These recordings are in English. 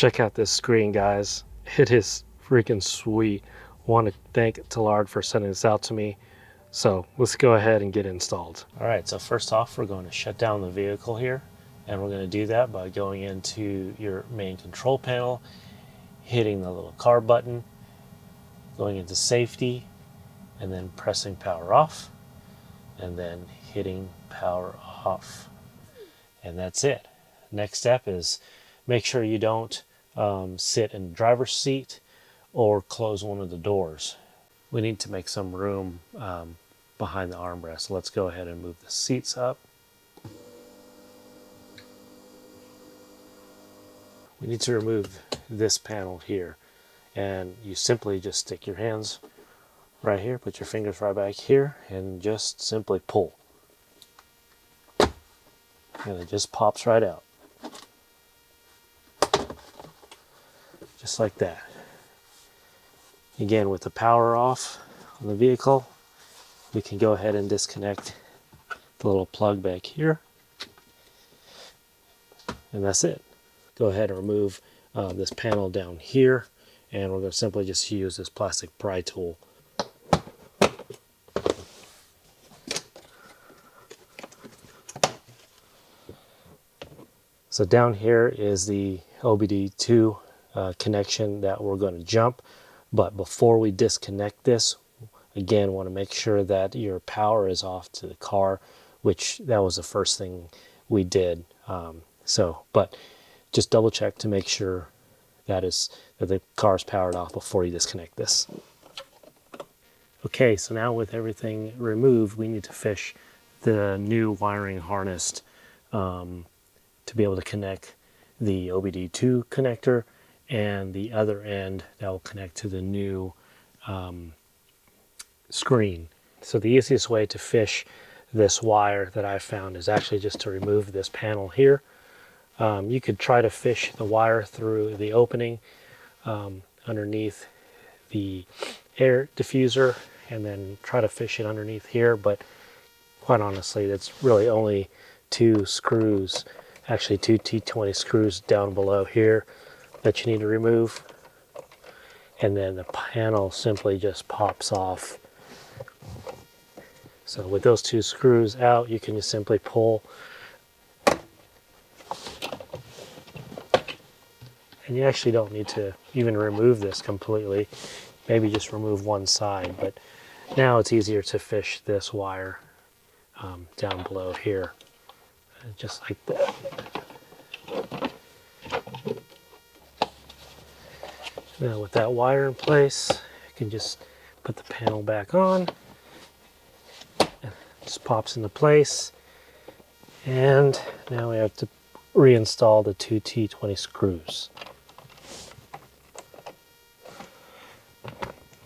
Check out this screen, guys. It is freaking sweet. Want to thank Tlyard for sending this out to me. So let's go ahead and get installed. All right, so first off, we're going to shut down the vehicle here, and we're going to do that by going into your main control panel, hitting the little car button, going into safety, and then pressing power off, and then hitting power off. And that's it. Next step is make sure you don't sit in the driver's seat or close one of the doors. We need to make some room behind the armrest. So let's go ahead and move the seats up. We need to remove this panel here, and you simply just stick your hands right here, put your fingers right back here, and just simply pull. And it just pops right out. Just like that. Again, with the power off on the vehicle, we can go ahead and disconnect the little plug back here. And that's it. Go ahead and remove this panel down here, and we're going to simply just use this plastic pry tool. So down here is the OBD2 connection that we're going to jump, but before we disconnect this, again, want to make sure that your power is off to the car, which that was the first thing we did. But just double check to make sure that the car is powered off before you disconnect this. Okay, so now with everything removed, we need to fish the new wiring harness to be able to connect the OBD2 connector and the other end that will connect to the new screen. So the easiest way to fish this wire that I found is actually just to remove this panel here. You could try to fish the wire through the opening underneath the air diffuser and then try to fish it underneath here, but quite honestly, it's really only two screws, actually two T20 screws down below here that you need to remove, and then the panel simply just pops off. So with those two screws out, you can just simply pull, and you actually don't need to even remove this completely, maybe just remove one side, but now it's easier to fish this wire down below here, just like that. Now with that wire in place, you can just put the panel back on. It just pops into place. And now we have to reinstall the two T20 screws.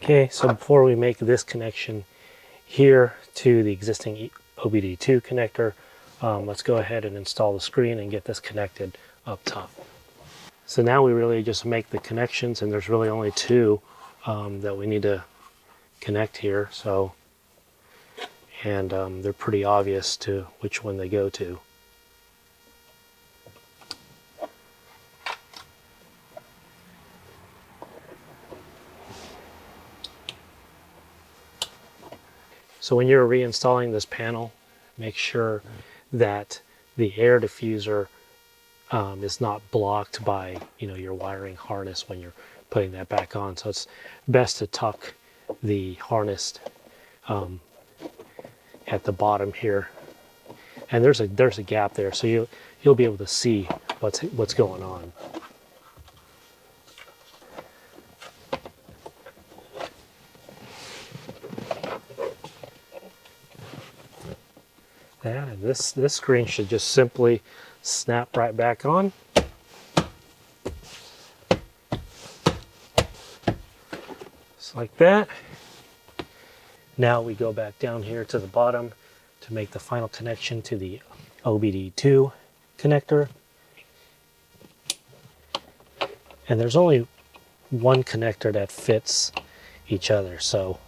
Okay, so before we make this connection here to the existing OBD2 connector, let's go ahead and install the screen and get this connected up top. So now we really just make the connections, and there's really only two that we need to connect here. And they're pretty obvious to which one they go to. So when you're reinstalling this panel, make sure that the air diffuser is not blocked by your wiring harness when you're putting that back on. So it's best to tuck the harness at the bottom here, and there's a gap there, so you'll be able to see what's going on. Yeah, this screen should just simply snap right back on. Just like that. Now we go back down here to the bottom to make the final connection to the OBD2 connector. And there's only one connector that fits each other, so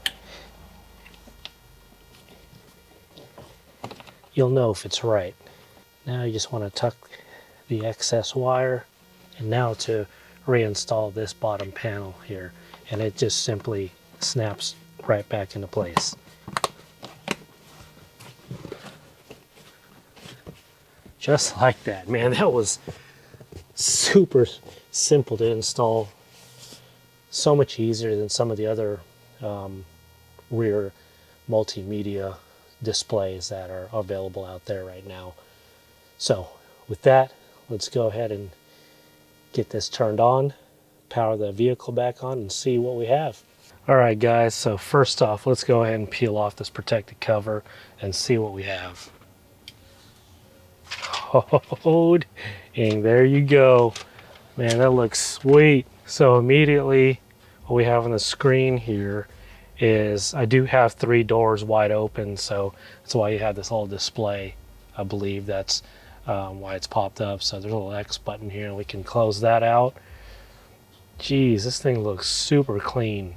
you'll know if it's right. Now you just want to tuck the excess wire, and now to reinstall this bottom panel here, and it just simply snaps right back into place. Just like that, man. That was super simple to install. So much easier than some of the other rear multimedia displays that are available out there right now. So with that, let's go ahead and get this turned on, power the vehicle back on, and see what we have. All right, guys, so first off, let's go ahead and peel off this protective cover and see what we have. Oh, and there you go. Man, that looks sweet. So immediately, what we have on the screen here is I do have 3 doors wide open, so that's why you have this whole display. I believe that's why it's popped up. So there's a little X button here, and we can close that out. Geez, this thing looks super clean.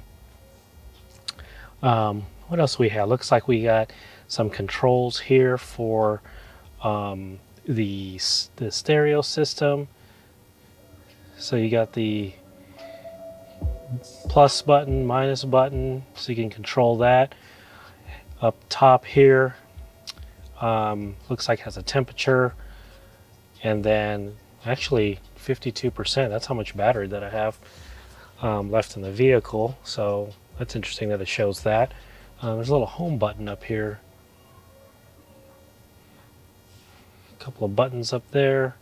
What else we have? Looks like we got some controls here for the stereo system. So you got the plus button, minus button, so you can control that. Up top here, looks like it has a temperature, and then actually 52%. That's how much battery that I have left in the vehicle. So that's interesting that it shows that. There's a little home button up here. A couple of buttons up there.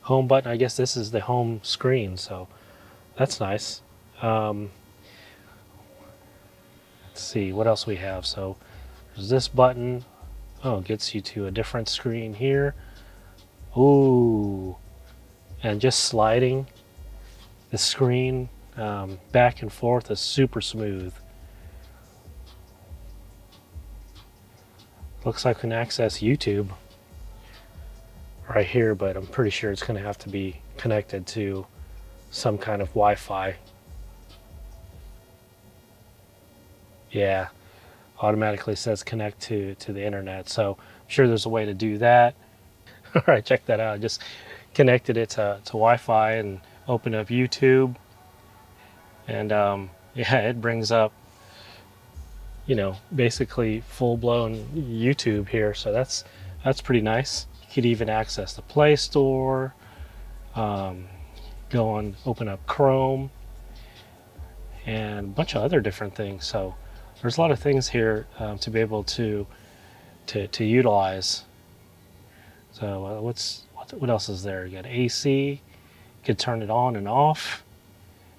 Home button, I guess this is the home screen, so that's nice. Let's see what else we have. So there's this button. Oh, it gets you to a different screen here. Ooh, and just sliding the screen back and forth is super smooth. Looks like we can access YouTube right here, but I'm pretty sure it's going to have to be connected to some kind of Wi-Fi. Yeah, automatically says connect to the internet, so I'm sure there's a way to do that. All right, check that out. I just connected it to Wi-Fi and opened up YouTube, and yeah, it brings up, you know, basically full-blown YouTube here, so that's pretty nice. You could even access the Play Store, go on, open up Chrome, and a bunch of other different things. So there's a lot of things here to be able to utilize. So what else is there? You got AC. You could turn it on and off.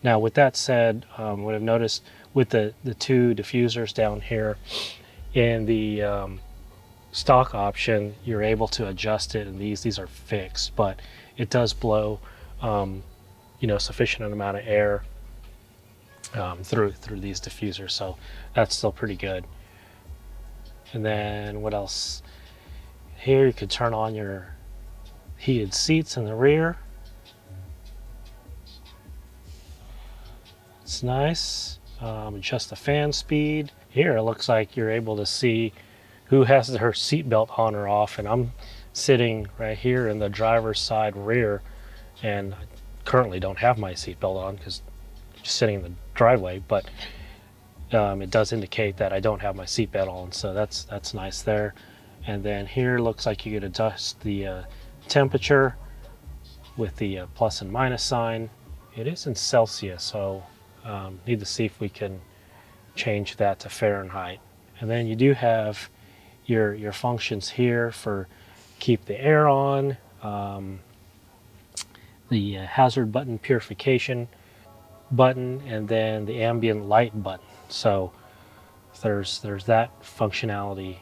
Now, with that said, what I've noticed with the 2 diffusers down here in the stock option, you're able to adjust it, and these are fixed, but it does blow you know, sufficient amount of air through these diffusers, so that's still pretty good. And then what else? Here you could turn on your heated seats in the rear. It's nice. Adjust the fan speed. Here it looks like you're able to see who has their seatbelt on or off, and I'm sitting right here in the driver's side rear, and I currently don't have my seatbelt on because I'm just sitting in the driveway, but it does indicate that I don't have my seatbelt on, so that's nice there. And then here looks like you could adjust the temperature with the plus and minus sign. It is in Celsius, so need to see if we can change that to Fahrenheit. And then you do have your functions here for keep the air on, the hazard button purification button, and then the ambient light button. So there's that functionality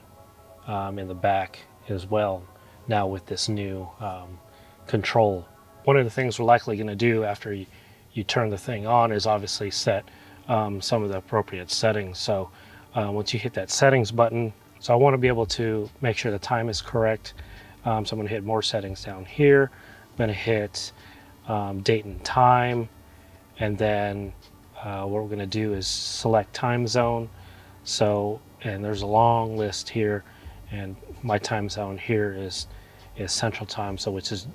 in the back as well now with this new control. One of the things we're likely going to do after you turn the thing on is obviously set some of the appropriate settings. So once you hit that settings button, so I want to be able to make sure the time is correct. So I'm going to hit more settings down here. I'm going to hit date and time, and then what we're going to do is select time zone. So, and there's a long list here, and my time zone here is Central Time, so which is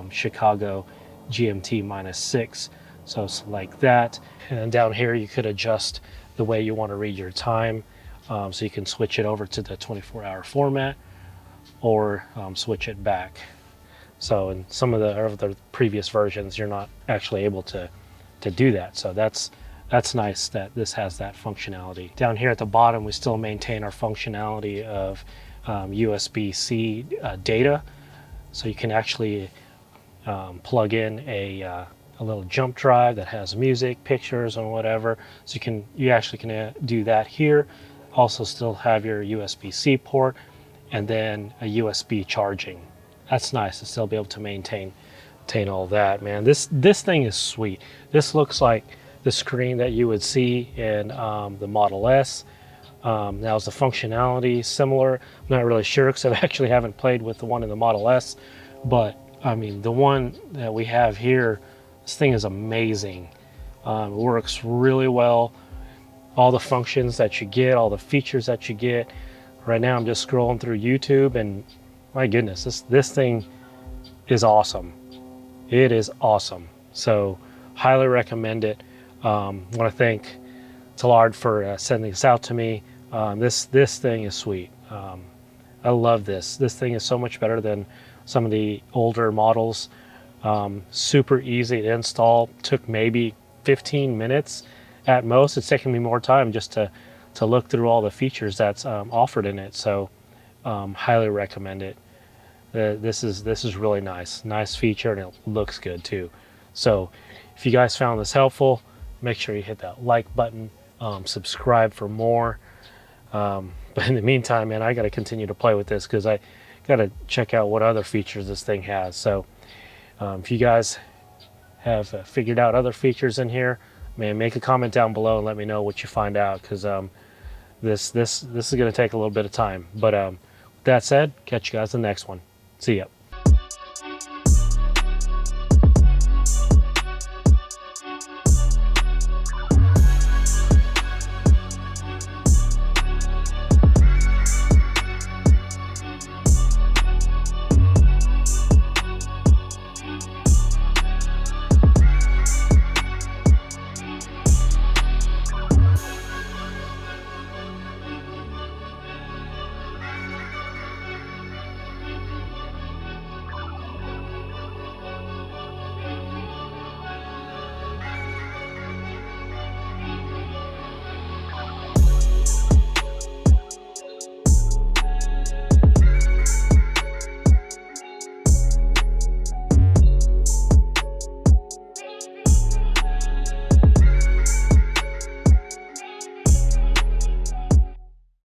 Chicago GMT -6. So select that, and then down here you could adjust the way you want to read your time. So you can switch it over to the 24-hour format, or switch it back. So in some of the previous versions, you're not actually able to do that. So that's nice that this has that functionality. Down here at the bottom, we still maintain our functionality of USB-C data. So you can actually plug in a little jump drive that has music, pictures, and whatever. So you actually can do that here. Also still have your USB-C port, and then a USB charging. That's nice to still be able to maintain all that, man. This thing is sweet. This looks like the screen that you would see in the Model S. Now, is the functionality similar? I'm not really sure, because I actually haven't played with the one in the Model S, but I mean, the one that we have here, this thing is amazing. It works really well. All the functions that you get, all the features that you get. Right now I'm just scrolling through YouTube, and my goodness, this thing is awesome. It is awesome. So highly recommend it. Want to thank Tlyard for sending this out to me. This thing is sweet. I love this. This thing is so much better than some of the older models. Super easy to install. Took maybe 15 minutes at most. It's taken me more time just to look through all the features that's offered in it. So highly recommend it. This is really nice feature, and it looks good too. So if you guys found this helpful, make sure you hit that like button, subscribe for more. But in the meantime, man, I got to continue to play with this, because I got to check out what other features this thing has. So if you guys have figured out other features in here, man, make a comment down below and let me know what you find out, because this is going to take a little bit of time. But with that said, catch you guys in the next one. See ya.